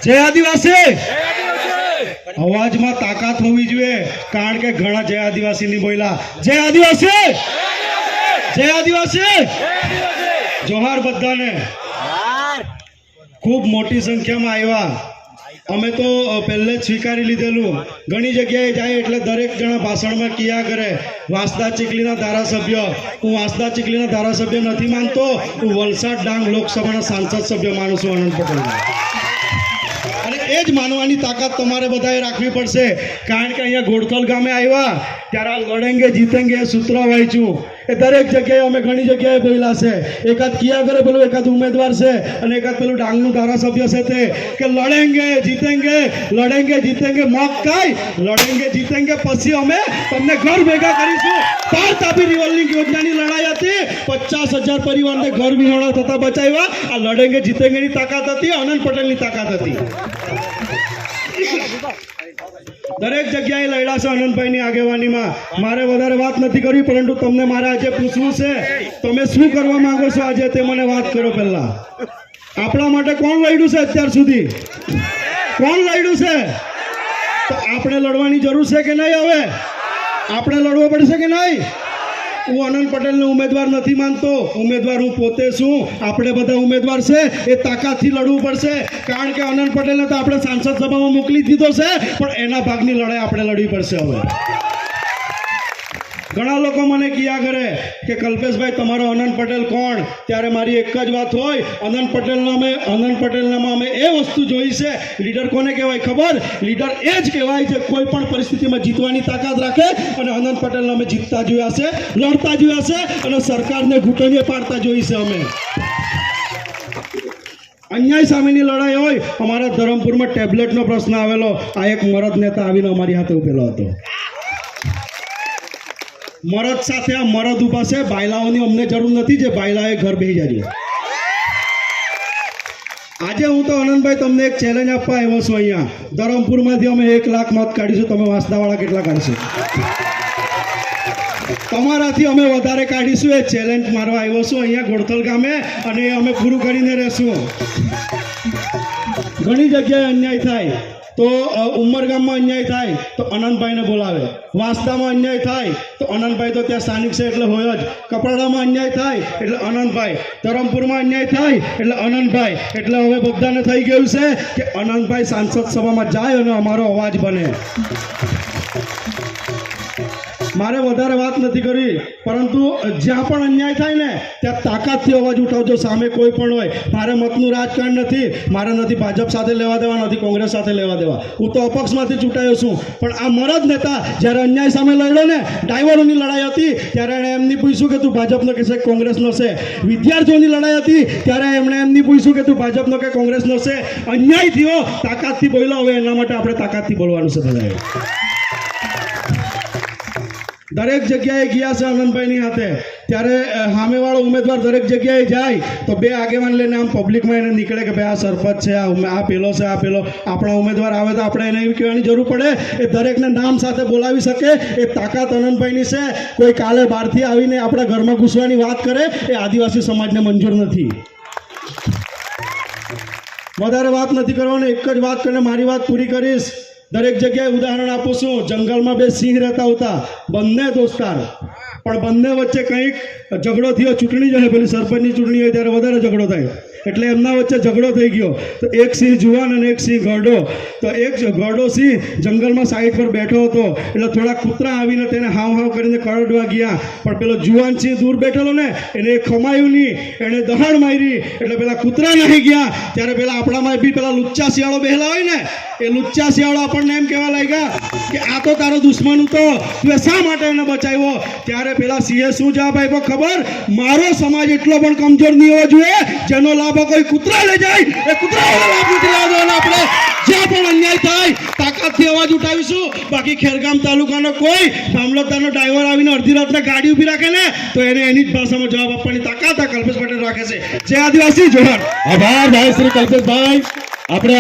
જય આદિવાસી અવાજમાં તાકાત હોવી જોઈએ કારણ કે ઘણા જય આદિવાસી ની બોલ્યા જય આદિવાસી જય આદિવાસી જોહાર બધાને ખૂબ મોટી સંખ્યામાં આવ્યા અમે તો પહેલે જ સ્વીકારી લીધેલું ઘણી જગ્યાએ જાય એટલે દરેક જણા ભાષણમાં કિયા કરે વાંસદા ચીખલીના ધારાસભ્ય હું વાંસદા ચીખલીના ધારાસભ્ય નથી માનતો હું વલસાડ ડાંગ લોકસભાના સાંસદ સભ્ય માનું છું આનંદ પટેલ અને એ જ માનવાની તાકાત તમારે બધાએ રાખવી પડશે કારણ કે અહીંયા ઘોડખલ ગામે આવ્યા ત્યારે લડેંગે જીતેંગે સૂત્ર વાંચ્યું એ દરેક જગ્યાએ અમે ઘણી જગ્યાએ બોલ્યા છે એકાદ કિયા કરે પેલું એકાદ ઉમેદવાર છે અને એકાદ પેલું ડાંગનું ધારાસભ્ય છે તે કે લડેંગે જીતેંગે મોક કાઈ લડેંગે જીતેંગે પછી અમે તમને ઘર ભેગા કરીશું પાર તાપી રિવોલ્વિંગ યોજનાની લડાઈ હતી 50,000 પરિવારને ઘર વિહોણા થતા બચાવ્યા આ લડેંગે જીતેંગેની તાકાત હતી આનંદ પટેલની તાકાત હતી દરેક જગ્યાએ લડ્યા છે આનંદભાઈની આગેવાનીમાં મારે વધારે વાત નથી કરવી પરંતુ તમને મારે આજે પૂછવું છે તમે શું કરવા માંગો છો આજે તે મને વાત કરો પહેલા આપણા માટે કોણ લડ્યું છે અત્યાર સુધી કોણ લડ્યું છે તો આપણે લડવાની જરૂર છે કે નહીં હવે આપણે લડવો પડશે કે નહીં હું આનંદ પટેલને ઉમેદવાર નથી માનતો ઉમેદવાર હું પોતે છું આપણે બધા ઉમેદવાર છે એ તાકાતથી લડવું પડશે કારણ કે આનંદ પટેલને તો આપણે સાંસદ સભામાં મોકલી દીધો છે પણ એના ભાગની લડાઈ આપણે લડવી પડશે હવે ઘણા લોકો મને કિયા કરે કે કલ્પેશભાઈ તમારો આનંદ પટેલ કોણ ત્યારે મારી એક જ વાત હોય આનંદ પટેલનામાં અમે એ વસ્તુ જોઈ છે લીડર કોને કહેવાય ખબર લીડર એ જ કહેવાય જે કોઈ પણ પરિસ્થિતિમાં જીતવાની તાકાત રાખે અને આનંદ પટેલને અમે જીતતા જોયા છે લડતા જોયા છે અને સરકારને ઘૂંટણીએ પાડતા જોઈ છે અમે અન્યાય સામેની લડાઈ હોય અમારા ધરમપુરમાં ટેબ્લેટનો પ્રશ્ન આવેલો આ એક મરદ નેતા આવીને અમારી હાથે ઉભેલો હતો મરદ સાથે આ મરદ ઉભા છે બાયલાઓની અમને જરૂર નથી જે બાયલાએ ઘર બેસી જાય આજે હું તો આનંદભાઈ તમને એક ચેલેન્જ આપવા આવ્યો છું અહીંયા ધરમપુરમાંથી અમે 1 લાખ મત કાઢીશું તમે વાંસદાવાળા કેટલા કાઢશો તમારાથી અમે વધારે કાઢીશું એ ચેલેન્જ મારવા આવ્યો છું અહીંયા ઘોડખલ ગામે અને અમે પૂરું કરીને રહેશું ઘણી જગ્યાએ અન્યાય થાય તો ઉમરગામમાં અન્યાય થાય તો આનંદભાઈને બોલાવે વાંસદામાં અન્યાય થાય તો આનંદભાઈ તો ત્યાં સ્થાનિક છે એટલે હોય જ કપરાડામાં અન્યાય થાય એટલે આનંદભાઈ ધરમપુરમાં અન્યાય થાય એટલે આનંદભાઈ એટલે હવે બધાને થઈ ગયું છે કે આનંદભાઈ સાંસદ સભામાં જાય અને અમારો અવાજ બને મારે વધારે વાત નથી કરવી પરંતુ જ્યાં પણ અન્યાય થાય ને ત્યાં તાકાતથી અવાજ ઉઠાવજો સામે કોઈ પણ હોય મારે મતનું રાજકારણ નથી મારે નથી ભાજપ સાથે લેવા દેવા નથી કોંગ્રેસ સાથે લેવા દેવા હું તો અપક્ષમાંથી ચૂંટાયો છું પણ આ મરદ નેતા જ્યારે અન્યાય સામે લડ્યો ને ડ્રાઈવરોની લડાઈ હતી ત્યારે એણે એમની પૂછ્યું કે તું ભાજપનો કે છે કોંગ્રેસનો છે વિદ્યાર્થીઓની લડાઈ હતી ત્યારે એમણે એમની પૂછ્યું કે તું ભાજપનો કે કોંગ્રેસનો છે અન્યાય થયો તાકાતથી બોલ્યો હવે એના માટે આપણે તાકાતથી બોલવાનું છે બધાએ દરેક જગ્યાએ ગયા છે આનંદભાઈની હાથે ત્યારે સામેવાળો ઉમેદવાર દરેક જગ્યાએ જાય તો બે આગેવાન લઈને આમ પબ્લિકમાં એને નીકળે કે ભાઈ આ સરપંચ છે આ પેલો છે આ પેલો આપણા ઉમેદવાર આવે તો આપણે એને એવી કહેવાની જરૂર પડે એ દરેકને નામ સાથે બોલાવી શકે એ તાકાત આનંદભાઈની છે કોઈ કાલે બહારથી આવીને આપણા ઘરમાં ઘૂસવાની વાત કરે એ આદિવાસી સમાજને મંજૂર નથી વધારે વાત નથી કરવાની એક જ વાત કરીને મારી વાત પૂરી કરીશ દરેક જગ્યાએ ઉદાહરણ આપું છું જંગલમાં 2 સિંહ રહેતા હતા બંને દોસ્તાર પણ બંને વચ્ચે કંઈક ઝઘડો થયો ચૂંટણી જોઈએ પેલી સરપંચની ચૂંટણી હોય ત્યારે વધારે ઝઘડો થાય એટલે એમના વચ્ચે ઝઘડો થઈ ગયો તો એક સિંહ જુવાન અને એક સિંહ ગરડો તો એક ગરડો સિંહ જંગલમાં સાઈડ પર બેઠો હતો એટલે થોડા કૂતરા આવીને તેને હાવ કરીને કરડવા ગયા પણ પેલો જુવાન સિંહ દૂર બેઠેલો ને એને ખમાયું નહીં એણે દહાડ મારી એટલે પેલા કૂતરા નહીં ગયા ત્યારે પેલા આપણામાં બી પેલા લુચ્ચા શિયાળો બેહેલા હોય ને એ લુચ્ચા શિયાળો આપણને એમ કહેવા લાગ્યા કે આ તો તારો દુશ્મન હતો તું શા માટે એને બચાવ્યો ત્યારે પેલા સિંહે શું જવાબ આપ્યો ખબર મારો સમાજ એટલો પણ કમજોર નહીં હોવો જોઈએ જેનો લાભ કોઈ કૂતરા લઈ જાય એ કૂતરાઓનો લાભ નથી લેવાનો આપણે જ્યાં પણ અન્યાય થાય તાકાતથી અવાજ ઉઠાવીશું બાકી ખેરગામ તાલુકાનો કોઈ મામલતદારનો ડ્રાઈવર આવીને અડધી રાતને ગાડી ઊભી રાખે ને તો એને એની જ ભાષામાં જવાબ આપવાની તાકાત આ કલ્પેશ પટેલ રાખે છે જય આદિવાસી જોહાર આભાર ભાઈ શ્રી કલ્પેશભાઈ આપણે